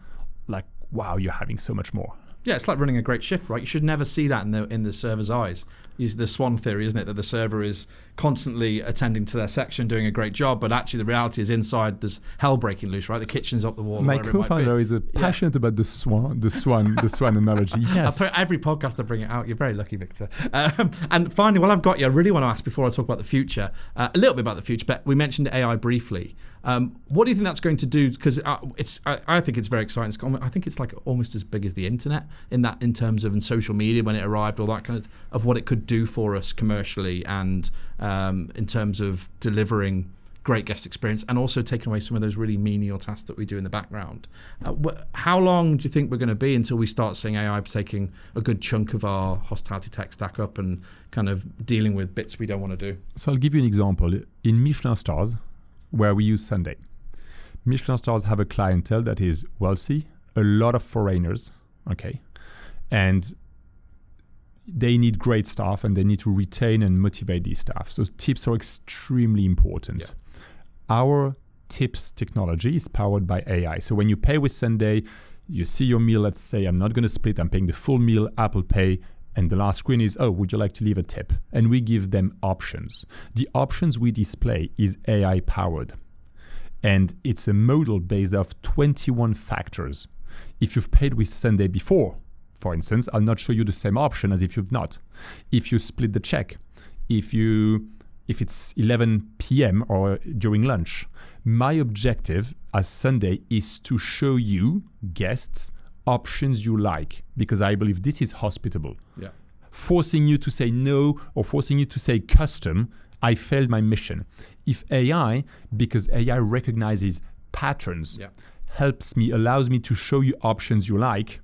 like, wow, you're having so much more. Yeah, it's like running a great shift, right? You should never see that in the server's eyes. It's the swan theory, isn't it? That the server is constantly attending to their section, doing a great job, but actually the reality is inside there's hell breaking loose, right? The kitchen's up the wall. My co-founder is passionate about the swan analogy. Yes. Every podcast I bring it out. You're very lucky, Victor. And finally, while I've got you, I really want to ask before I talk about the future, a little bit about the future, but we mentioned AI briefly. What do you think that's going to do? Because I think it's very exciting. I think it's like almost as big as the internet in terms of social media when it arrived, all that kind of what it could do for us commercially and in terms of delivering great guest experience and also taking away some of those really menial tasks that we do in the background. How long do you think we're going to be until we start seeing AI taking a good chunk of our hospitality tech stack up and kind of dealing with bits we don't want to do? So I'll give you an example. In Michelin stars, where we use Sunday, Michelin stars have a clientele that is wealthy, a lot of foreigners, okay, and they need great staff and they need to retain and motivate these staff. So tips are extremely important. Yeah. Our tips technology is powered by AI. So when you pay with Sunday, you see your meal, let's say I'm not going to split, I'm paying the full meal, Apple Pay, and the last screen is, would you like to leave a tip? And we give them options. The options we display is AI powered. And it's a model based off 21 factors. If you've paid with Sunday before, for instance, I'll not show you the same option as if you've not. If you split the check, if it's 11 p.m. or during lunch, my objective as Sunday is to show you, guests, options you like, because I believe this is hospitable. Yeah. Forcing you to say no or forcing you to say custom, I failed my mission. If AI, because AI recognizes patterns, allows me to show you options you like,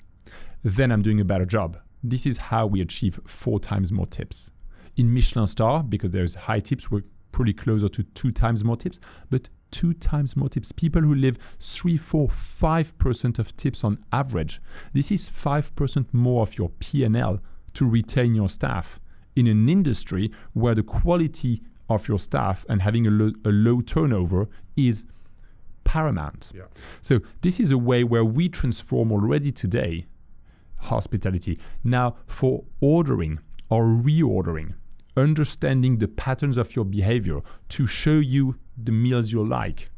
then I'm doing a better job. This is how we achieve 4 times more tips. In Michelin star, because there's high tips, we're pretty closer to 2 times more tips, but 2 times more tips. People who live 3, 4, 5% of tips on average. This is 5% more of your P&L to retain your staff in an industry where the quality of your staff and having a low turnover is paramount. Yeah. So this is a way where we transform already today hospitality. Now, for ordering or reordering, understanding the patterns of your behavior to show you the meals you like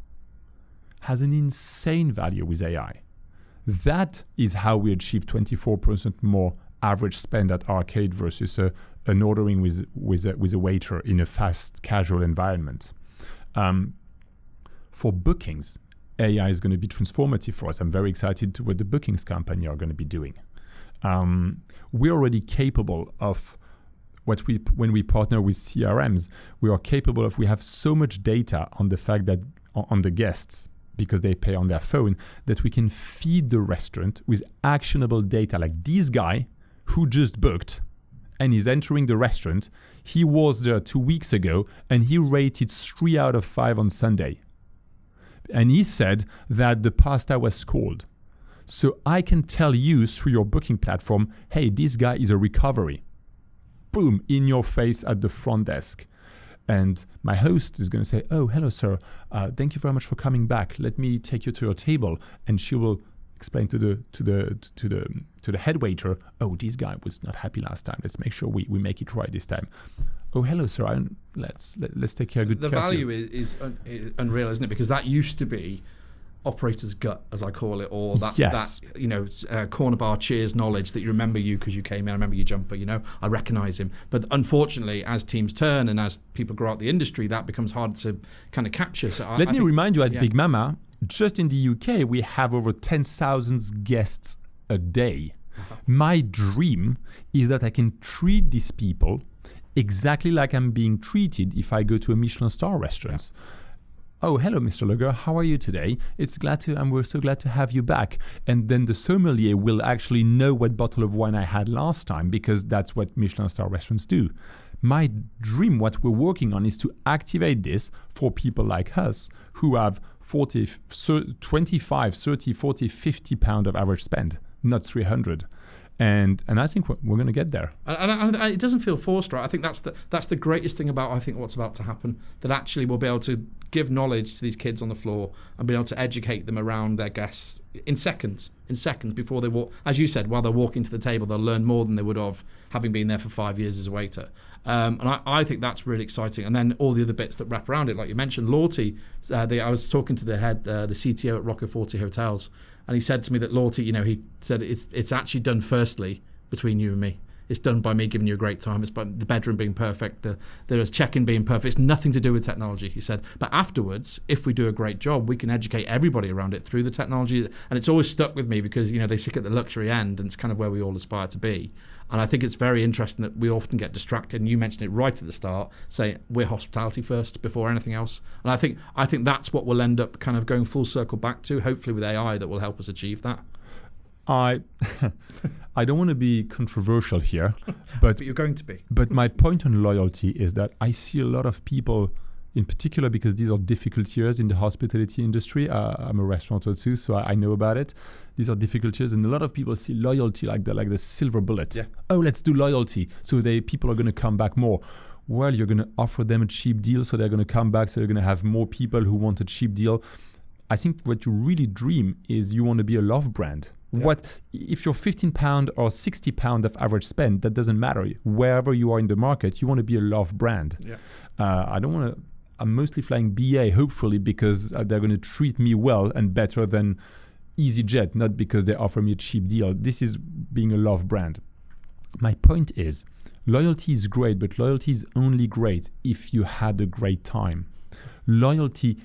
has an insane value with AI. That is how we achieve 24% more average spend at arcade versus an ordering with a waiter in a fast casual environment. For bookings, AI is going to be transformative for us. I'm very excited to what the bookings company are going to be doing. We're already capable of when we partner with CRMs, we have so much data on the fact that on the guests, because they pay on their phone, that we can feed the restaurant with actionable data. Like this guy who just booked and is entering the restaurant, he was there 2 weeks ago and he rated 3 out of 5 on Sunday. And he said that the pasta was cold. So I can tell you through your booking platform, hey, this guy is a recovery. Boom, in your face at the front desk. And my host is going to say, oh, hello, sir. Thank you very much for coming back. Let me take you to your table. And she will explain to the head waiter, oh, this guy was not happy last time. Let's make sure we make it right this time. Oh, hello, sir. Let's take care of good care. The value is unreal, isn't it? Because that used to be operator's gut, as I call it, or that corner bar cheers knowledge that you remember you because you came in, I remember your jumper, I recognize him. But unfortunately, as teams turn and as people grow out the industry, that becomes hard to kind of capture. So Let me remind you, at Big Mama, just in the UK, we have over 10,000 guests a day. Uh-huh. My dream is that I can treat these people exactly like I'm being treated if I go to a Michelin star restaurant. Yeah. Oh, hello, Mr. Lugger. How are you today? We're so glad to have you back. And then the sommelier will actually know what bottle of wine I had last time, because that's what Michelin star restaurants do. My dream, what we're working on, is to activate this for people like us who have 25, 30, 40, 50 pound of average spend, not 300. And I think we're going to get there. And it doesn't feel forced, right? I think that's the greatest thing about what's about to happen. That actually we'll be able to give knowledge to these kids on the floor and be able to educate them around their guests in seconds before they walk. As you said, while they're walking to the table, they'll learn more than they would have having been there for 5 years as a waiter. And I think that's really exciting. And then all the other bits that wrap around it, like you mentioned, loyalty. I was talking to the CTO at Roccoforte Hotels, and he said to me that loyalty, he said it's actually done firstly between you and me. It's done by me giving you a great time. It's by the bedroom being perfect, the check-in being perfect. It's nothing to do with technology, he said. But afterwards, if we do a great job, we can educate everybody around it through the technology. And it's always stuck with me because, they stick at the luxury end, and it's kind of where we all aspire to be. And I think it's very interesting that we often get distracted. And you mentioned it right at the start, saying we're hospitality first before anything else. And I think that's what we'll end up kind of going full circle back to, hopefully with AI that will help us achieve that. I don't want to be controversial here, but you're going to be. But my point on loyalty is that I see a lot of people, in particular because these are difficult years in the hospitality industry. I'm a restaurateur too, so I know about it. These are difficult years, and a lot of people see loyalty like the silver bullet. Yeah. Oh, let's do loyalty, so people are going to come back more. Well, you're going to offer them a cheap deal, so they're going to come back. So you're going to have more people who want a cheap deal. I think what you really dream is you want to be a love brand. Yeah. What if you're £15 or £60 of average spend? That doesn't matter. Wherever you are in the market, you want to be a love brand. Yeah. I'm mostly flying BA, hopefully, because they're going to treat me well and better than EasyJet, not because they offer me a cheap deal. This is being a love brand. My point is, loyalty is great, but loyalty is only great if you had a great time. Loyalty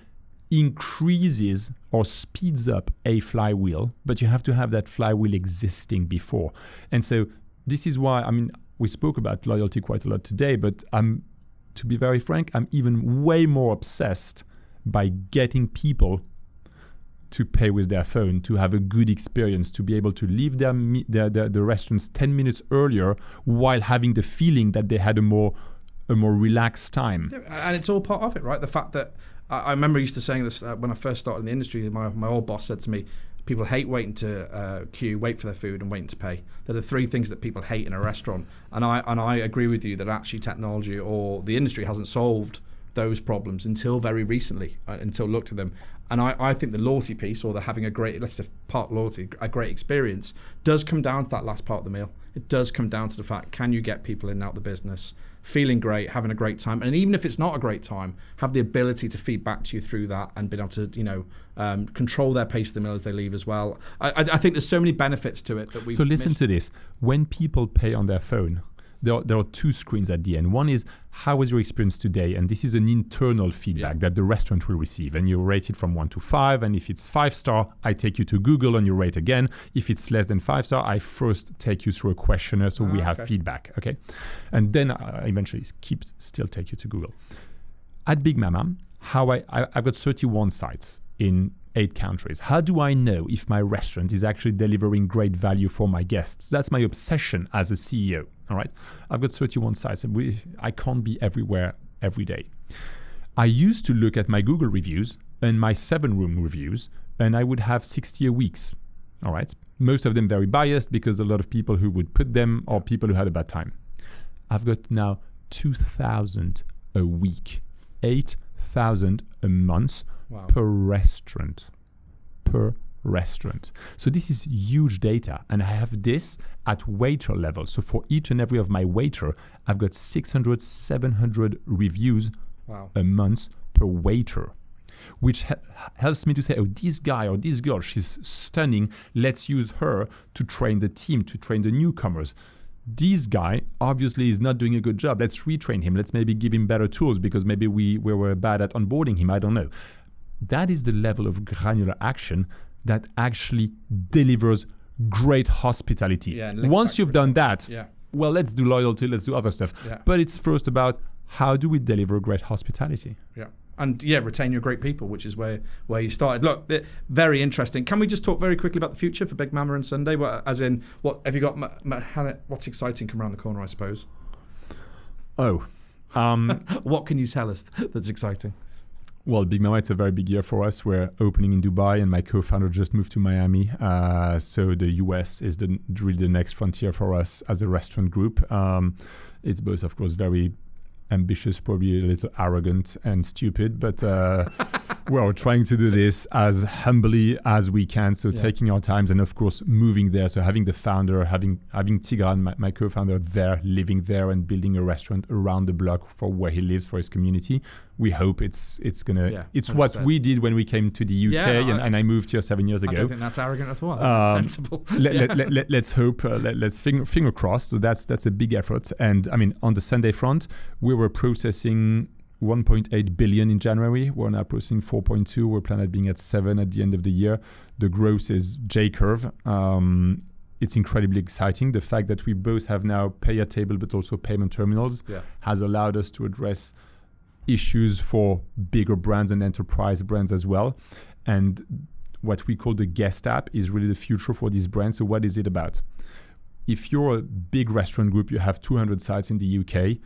increases or speeds up a flywheel, but you have to have that flywheel existing before. And so this is why, we spoke about loyalty quite a lot today, but to be very frank, I'm even way more obsessed by getting people to pay with their phone, to have a good experience, to be able to leave the restaurants 10 minutes earlier while having the feeling that they had a more relaxed time. And it's all part of it, right? The fact that I remember used to saying this when I first started in the industry. My old boss said to me, people hate waiting to queue, wait for their food, and waiting to pay. They're the 3 things that people hate in a restaurant. And I agree with you that actually technology or the industry hasn't solved those problems until very recently, until looked at them. And I think the loyalty piece, or the having a great, let's say part loyalty, a great experience, does come down to that last part of the meal. It does come down to the fact, can you get people in and out the business feeling great, having a great time? And even if it's not a great time, have the ability to feed back to you through that and be able to, control their pace of the meal as they leave as well. I think there's so many benefits to it that we. So listen to this. When people pay on their phone, there are two screens at the end. One is, how was your experience today? And this is an internal feedback that the restaurant will receive. And you rate it from 1 to 5. And if it's 5-star, I take you to Google and you rate again. If it's less than 5-star, I first take you through a questionnaire so we have feedback. Okay. And then I eventually still take you to Google. At Big Mama, I've got 31 sites in 8 countries. How do I know if my restaurant is actually delivering great value for my guests? That's my obsession as a CEO. All right. I've got 31 sites and I can't be everywhere every day. I used to look at my Google reviews and my 7-room reviews, and I would have 60 a week. All right. Most of them very biased because a lot of people who would put them are people who had a bad time. I've got now 2,000 a week, 8,000 a month. Wow. Per restaurant. So this is huge data, and I have this at waiter level. So for each and every of my waiter, I've got 600, 700 reviews a month per waiter, which helps me to say, oh, this guy or this girl, she's stunning. Let's use her to train the team, to train the newcomers. This guy obviously is not doing a good job. Let's retrain him. Let's maybe give him better tools because maybe we were bad at onboarding him. I don't know. That is the level of granular action that actually delivers great hospitality. Once you've done that, well, let's do loyalty, let's do other stuff. But it's first about, how do we deliver great hospitality? And retain your great people, which is where you started. Look, very interesting. Can we just talk very quickly about the future for Big Mama and Sunday? As in, what have you got? What's exciting come around the corner, I suppose? What can you tell us that's exciting? Well, Big Mama, it's a very big year for us. We're opening in Dubai, and my co-founder just moved to Miami. So the US is really the next frontier for us as a restaurant group. It's both, of course, very ambitious, probably a little arrogant and stupid, but we're trying to do this as humbly as we can. So taking our times and, of course, moving there. So having the founder, having Tigran, my co-founder, there, living there and building a restaurant around the block for where he lives, for his community. We hope it's gonna. It's 100%. What we did when we came to the UK, and I moved here 7 years ago. I don't think that's arrogant at all. That's sensible. Let's hope. Let's finger crossed. So that's a big effort. And I mean, on the Sunday front, we were processing 1.8 billion in January. We're now processing 4.2. We're planning on being at 7 at the end of the year. The growth is J-curve. It's incredibly exciting. The fact that we both have now pay at table but also payment terminals has allowed us to address issues for bigger brands and enterprise brands as well. And what we call the guest app is really the future for these brands. So what is it about? If you're a big restaurant group, you have 200 sites in the UK,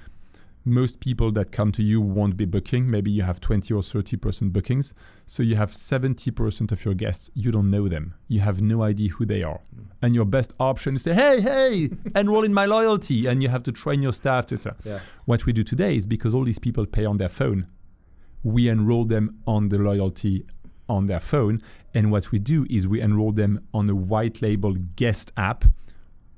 most people that come to you won't be booking. Maybe you have 20 or 30% bookings. So you have 70% of your guests, you don't know them. You have no idea who they are. And your best option is say, hey, enroll in my loyalty. And you have to train your staff to What we do today is, because all these people pay on their phone, we enroll them on the loyalty on their phone. And what we do is we enroll them on a white label guest app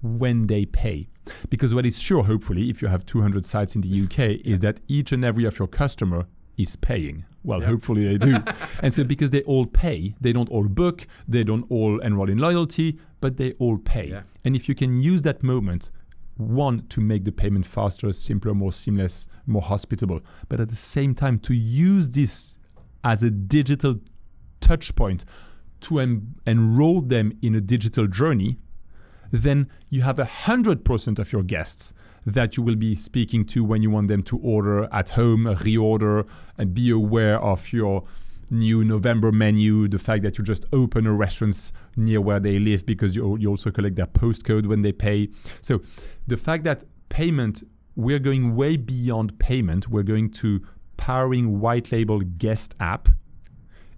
when they pay. Because what is sure, hopefully, if you have 200 sites in the UK, is that each and every of your customer is paying. Well, hopefully they do. And so because they all pay, they don't all book, they don't all enroll in loyalty, but they all pay. Yeah. And if you can use that moment, one, to make the payment faster, simpler, more seamless, more hospitable, but at the same time to use this as a digital touch point to enroll them in a digital journey, then you have 100% of your guests that you will be speaking to when you want them to order at home, reorder, and be aware of your new November menu, the fact that you just open a restaurant near where they live because you also collect their postcode when they pay. So the fact that payment, we're going way beyond payment. We're going to powering white label guest app.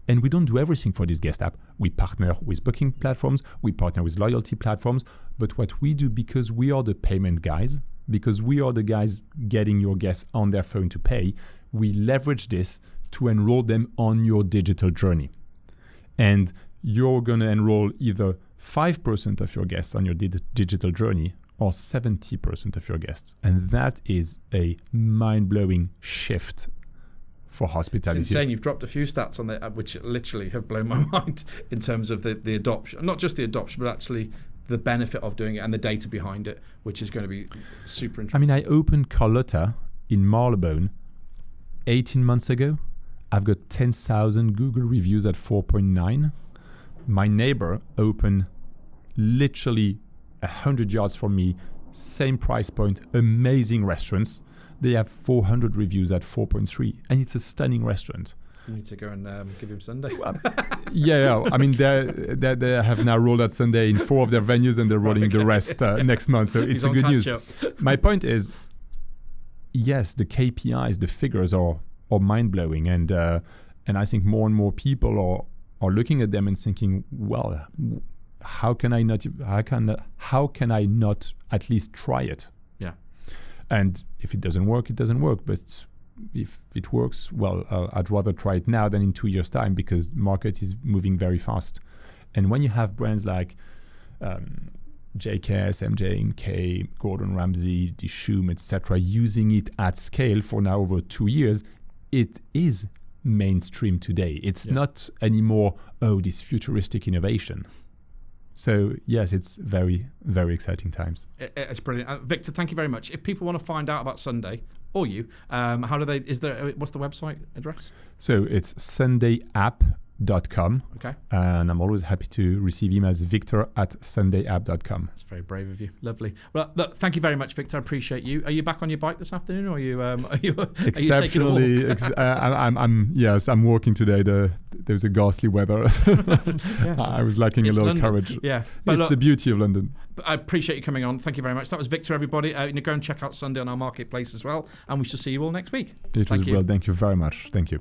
And we don't do everything for this guest app. We partner with booking platforms, we partner with loyalty platforms. But what we do, because we are the payment guys, because we are the guys getting your guests on their phone to pay, we leverage this to enroll them on your digital journey. And you're going to enroll either 5% of your guests on your digital journey or 70% of your guests. And that is a mind-blowing shift for hospitality. It's insane. You've dropped a few stats on there, which literally have blown my mind in terms of the adoption. Not just the adoption, but actually the benefit of doing it and the data behind it, which is going to be super interesting. I opened clutter in Marylebone 18 months ago. I've got 10,000 Google reviews at 4.9. My neighbor opened literally 100 yards from me, same price point, amazing restaurants. They have 400 reviews at 4.3, and it's a stunning restaurant. You need to go and give him Sunday. Yeah. They have now rolled out Sunday in 4 of their venues, and they're rolling the rest next month. So it's a good news. My point is, yes, the KPIs, the figures are mind-blowing, and I think more and more people are looking at them and thinking, well, how can I not at least try it? Yeah. And if it doesn't work, it doesn't work. But if it works, well, I'd rather try it now than in 2 years' time, because the market is moving very fast. And when you have brands like JKS, MJ&K, Gordon Ramsay, Dishoom, etc., using it at scale for now over 2 years, it is mainstream today. It's not anymore, this futuristic innovation. So yes, it's very, very exciting times. It's brilliant. Victor, thank you very much. If people want to find out about Sunday, or you, how do they, what's the website address? So it's sundayapp.com. Okay. And I'm always happy to receive emails, victor@sundayapp.com. That's very brave of you. Lovely. Well, look, thank you very much, Victor. I appreciate you. Are you back on your bike this afternoon, or are you exceptionally? I'm walking today. There's a ghastly weather. I was lacking a little London. Courage. Yeah, but it's the beauty of London. I appreciate you coming on. Thank you very much. That was Victor, everybody. Go and check out Sunday on our marketplace as well, and we shall see you all next week. Well. Thank you very much. Thank you.